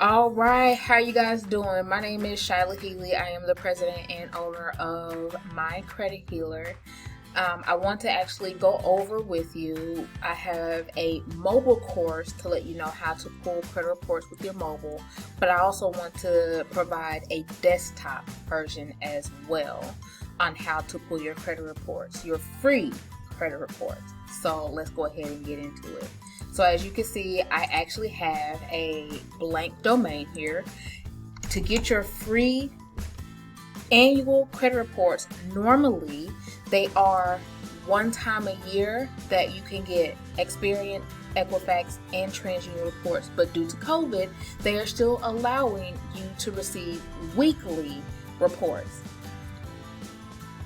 All right, how you guys doing? My name is Shyla Healy. I am the president and owner of My Credit Healer. I want to actually go over with you. I have a mobile course to let you know how to pull credit reports with your mobile, but I also want to provide a desktop version as well on how to pull your credit reports, your free credit reports. So let's go ahead and get into it. So as you can see, I actually have a blank domain here. To get your free annual credit reports, normally they are one time a year that you can get Experian, Equifax, and TransUnion reports, but due to COVID, they are still allowing you to receive weekly reports.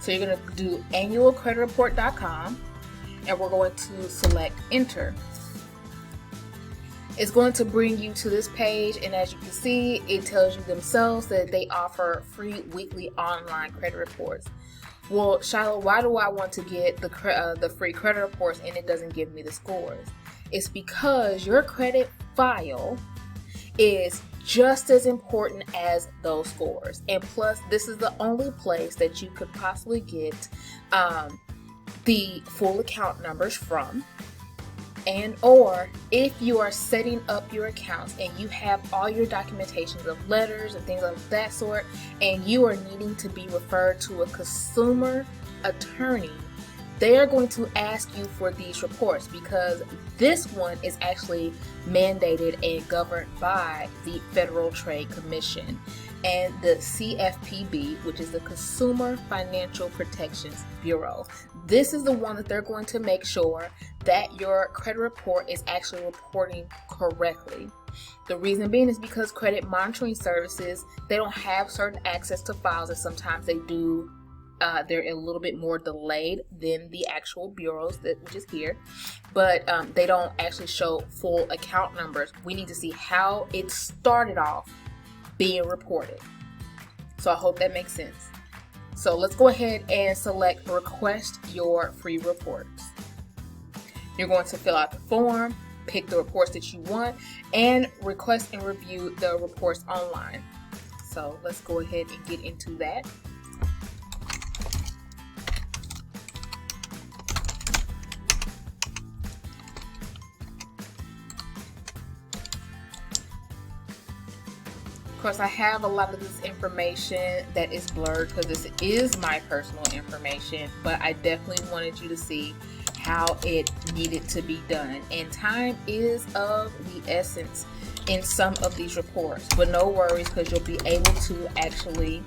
So you're going to do annualcreditreport.com and we're going to select enter. It's going to bring you to this page, and as you can see, it tells you themselves that they offer free weekly online credit reports. Well, Shiloh, why do I want to get the free credit reports and it doesn't give me the scores? It's because your credit file is just as important as those scores, and plus, this is the only place that you could possibly get the full account numbers from. And or if you are setting up your accounts and you have all your documentations of letters and things of that sort, and you are needing to be referred to a consumer attorney, they are going to ask you for these reports because this one is actually mandated and governed by the Federal Trade Commission and the CFPB, which is the Consumer Financial Protections Bureau. This is the one that they're going to make sure that your credit report is actually reporting correctly. The reason being is because credit monitoring services, they don't have certain access to files, and sometimes they do. They're a little bit more delayed than the actual bureaus, which is here, but they don't actually show full account numbers. We need to see how it started off being reported. So I hope that makes sense. So let's go ahead and select request your free reports. You're going to fill out the form, pick the reports that you want, and request and review the reports online. So let's go ahead and get into that. Of course, I have a lot of this information that is blurred because this is my personal information, but I definitely wanted you to see how it needed to be done. And time is of the essence in some of these reports, but no worries because you'll be able to actually,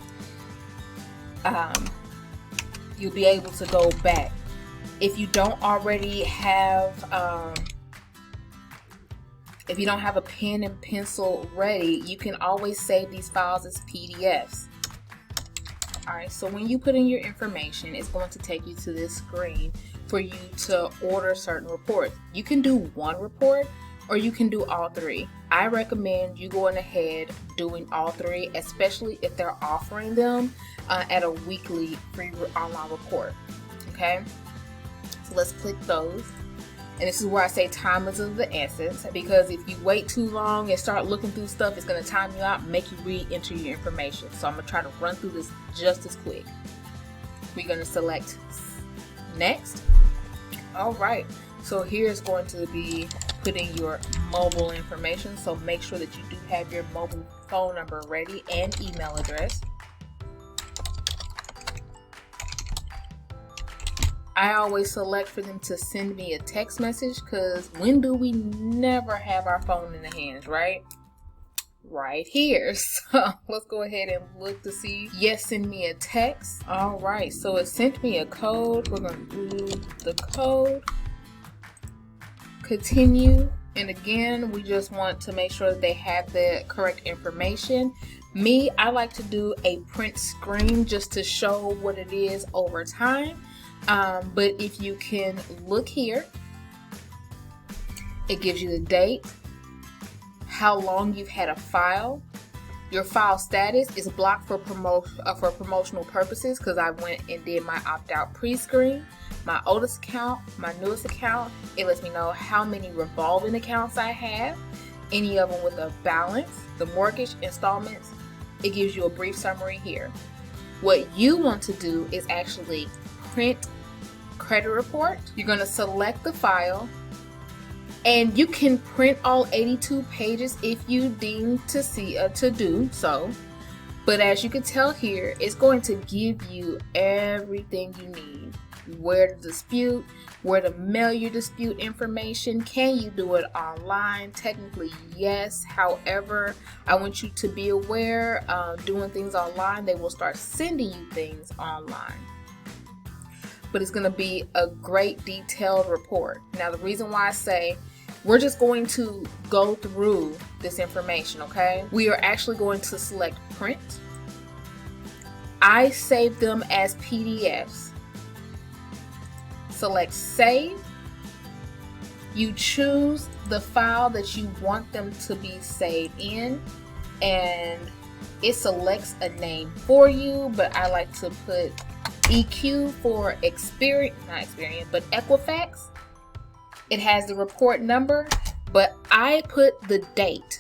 you'll be able to go back. If you don't already have, if you don't have a pen and pencil ready, you can always save these files as PDFs. Alright, so when you put in your information, it's going to take you to this screen for you to order certain reports. You can do one report or you can do all three. I recommend you going ahead doing all three, especially if they're offering them at a weekly free online report. Okay, so let's click those. And this is where I say time is of the essence, because if you wait too long and start looking through stuff, it's going to time you out and make you re-enter your information. So I'm going to try to run through this just as quick. We're going to select next. All right, so here's going to be putting your mobile information. So make sure that you do have your mobile phone number ready and email address. I always select for them to send me a text message because when do we never have our phone in the hands, right? Right here. So let's go ahead and look to see. Yes, send me a text. All right, so it sent me a code. We're going to do the code. Continue. And again, we just want to make sure that they have the correct information. Me, I like to do a print screen just to show what it is over time. But if you can look here, it gives you the date, how long you've had a file. Your file status is blocked for promotional purposes because I went and did my opt-out pre-screen. My oldest account, my newest account, it lets me know how many revolving accounts I have. any of them with a balance, the mortgage, installments, it gives you a brief summary here. What you want to do is actually print credit report. You're going to select the file, and you can print all 82 pages if you deem to do so. But as you can tell here, it's going to give you everything you need. Where to dispute, where to mail your dispute information. Can you do it online? Technically, yes. However, I want you to be aware, doing things online, they will start sending you things online. But it's going to be a great detailed report. Now, the reason why I say we're just going to go through this information, okay? We are actually going to select print. I save them as PDFs. Select save. You choose the file that you want them to be saved in, and it selects a name for you, but I like to put EQ for Equifax. It has the report number, but I put the date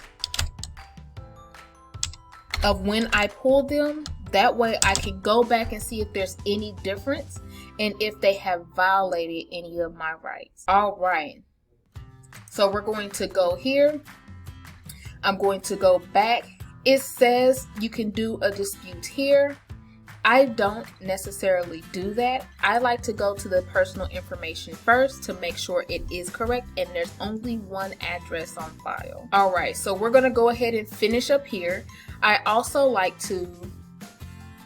of when I pulled them. That way I can go back and see if there's any difference and if they have violated any of my rights. All right. So we're going to go here. I'm going to go back. It says you can do a dispute here. I don't necessarily do that. I like to go to the personal information first to make sure it is correct, and there's only one address on file. All right, so we're gonna go ahead and finish up here. I also like to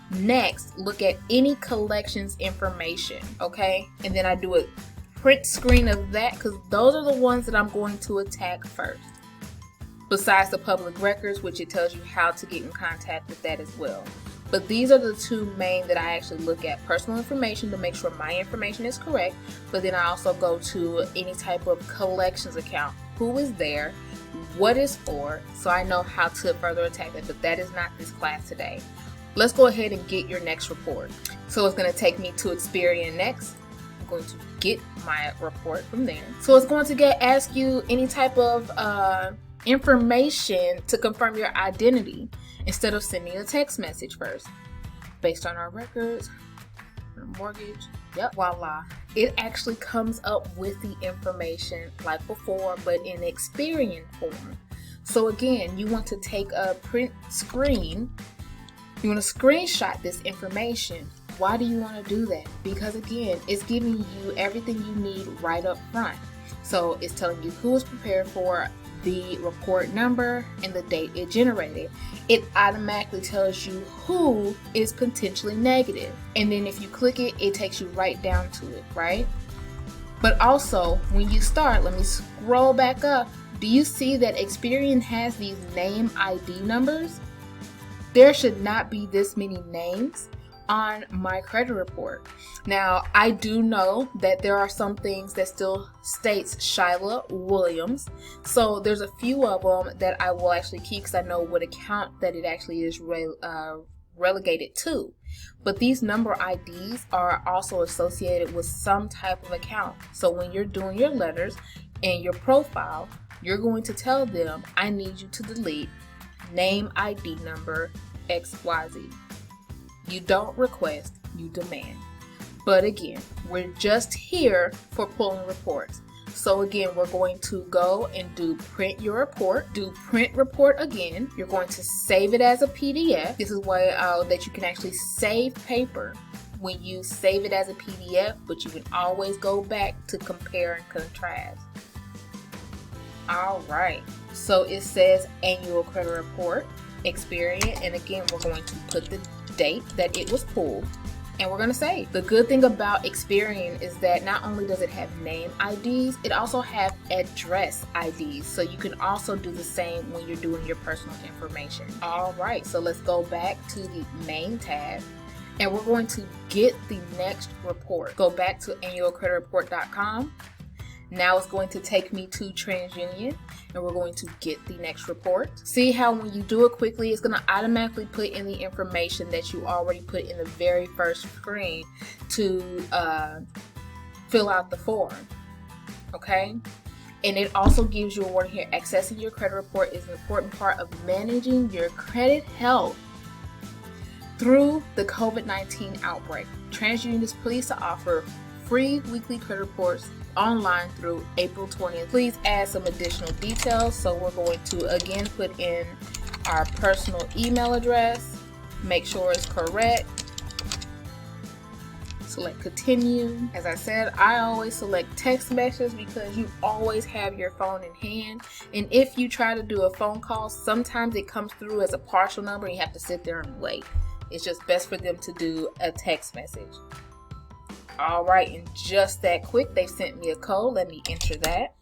next look at any collections information, okay? And then I do a print screen of that because those are the ones that I'm going to attack first. Besides the public records, which it tells you how to get in contact with that as well. But these are the two main that I actually look at. Personal information to make sure my information is correct, but then I also go to any type of collections account. Who is there? What is for? So I know how to further attack that, but that is not this class today. Let's go ahead and get your next report. So it's going to take me to Experian next. I'm going to get my report from there. So it's going to ask you any type of information to confirm your identity instead of sending a text message first. Based on our records, mortgage, yep, voila. It actually comes up with the information like before, but in Experian form. So again, you want to take a print screen. You want to screenshot this information. Why do you want to do that? Because again, it's giving you everything you need right up front. So it's telling you who is prepared for, the report number, and the date it generated. It automatically tells you who is potentially negative. And then if you click it, it takes you right down to it, right? But also, when you start, let me scroll back up. Do you see that Experian has these name ID numbers? There should not be this many names on my credit report. Now, I do know that there are some things that still states Shyla Williams. So there's a few of them that I will actually keep because I know what account that it actually is relegated to. But these number IDs are also associated with some type of account. So when you're doing your letters and your profile, you're going to tell them, I need you to delete name ID number XYZ. You don't request, you demand. But again, we're just here for pulling reports. So again, we're going to go and do print your report, do print report again. You're going to save it as a PDF. This is why that you can actually save paper when you save it as a PDF, but you can always go back to compare and contrast. All right, so it says annual credit report, Experian, and again, we're going to put the date that it was pulled, and we're going to save. The good thing about Experian is that not only does it have name IDs, it also have address IDs, so you can also do the same when you're doing your personal information. All right, so let's go back to the main tab, and we're going to get the next report. Go back to annualcreditreport.com. Now it's going to take me to TransUnion, and we're going to get the next report. See how when you do it quickly, it's going to automatically put in the information that you already put in the very first screen to fill out the form, okay? And it also gives you a warning here. Accessing your credit report is an important part of managing your credit health through the COVID-19 outbreak. TransUnion is pleased to offer free weekly credit reports online through April 20th. Please add some additional details. So we're going to again put in our personal email address, make sure it's correct. Select continue. As I said, I always select text message because you always have your phone in hand. And if you try to do a phone call, sometimes it comes through as a partial number and you have to sit there and wait. It's just best for them to do a text message. All right, and just that quick, they sent me a code. Let me enter that.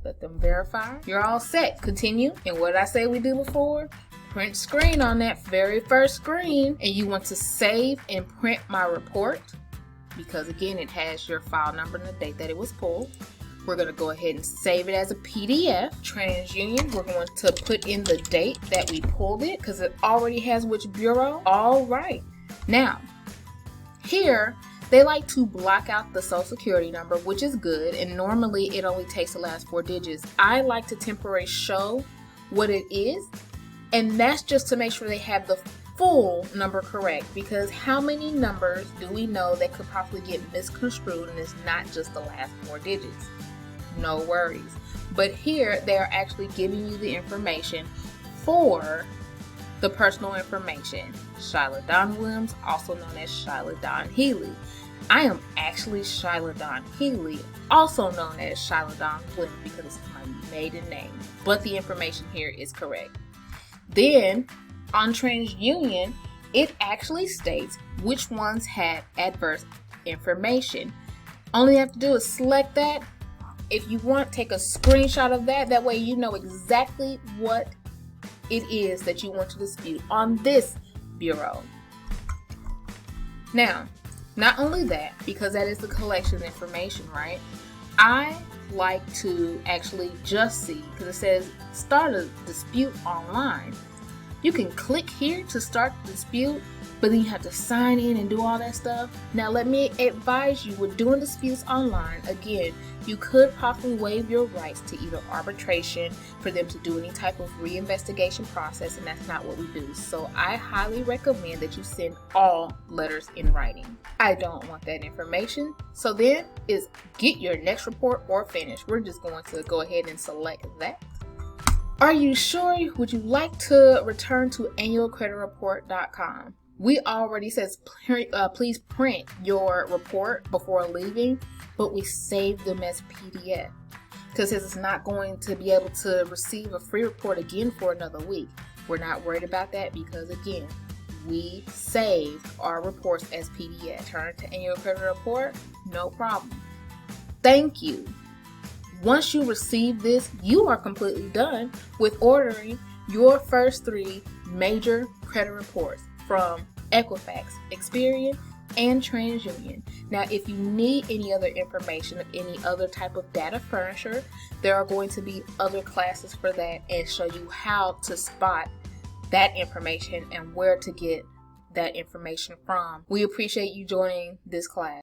Let them verify. You're all set. Continue. And what did I say we do before? Print screen on that very first screen, and you want to save and print my report because again it has your file number and the date that it was pulled. We're going to go ahead and save it as a PDF. TransUnion, we're going to put in the date that we pulled it because it already has which bureau. All right, now here they like to block out the social security number, which is good, and normally it only takes the last 4 digits. I like to temporarily show what it is. And that's just to make sure they have the full number correct, because how many numbers do we know that could possibly get misconstrued and it's not just the last 4 digits? No worries. But here they are actually giving you the information for the personal information. Shyla Dawn Williams, also known as Shyla Dawn Healy. I am actually Shyla Dawn Healy, also known as Shyla Dawn Williams because it's my maiden name. But the information here is correct. Then on TransUnion, it actually states which ones had adverse information. Only you have to do is select that. If you want, take a screenshot of that. That way you know exactly what it is that you want to dispute on this bureau. Now, not only that, because that is the collection of information, right? I like to actually just see, because it says start a dispute online. You can click here to start the dispute, but then you have to sign in and do all that stuff. Now let me advise you, with doing disputes online, again, you could possibly waive your rights to either arbitration, for them to do any type of reinvestigation process, and that's not what we do. So I highly recommend that you send all letters in writing. I don't want that information. So then is get your next report or finish. We're just going to go ahead and select that. Are you sure? Would you like to return to annualcreditreport.com? We already says please print your report before leaving, but we saved them as PDF because it's not going to be able to receive a free report again for another week. We're not worried about that because again, we saved our reports as PDF. Turn to Annual Credit Report, no problem. Thank you. Once you receive this, you are completely done with ordering your first 3 major credit reports from Equifax, Experian, and TransUnion. Now, if you need any other information of any other type of data furnisher, there are going to be other classes for that and show you how to spot that information and where to get that information from. We appreciate you joining this class.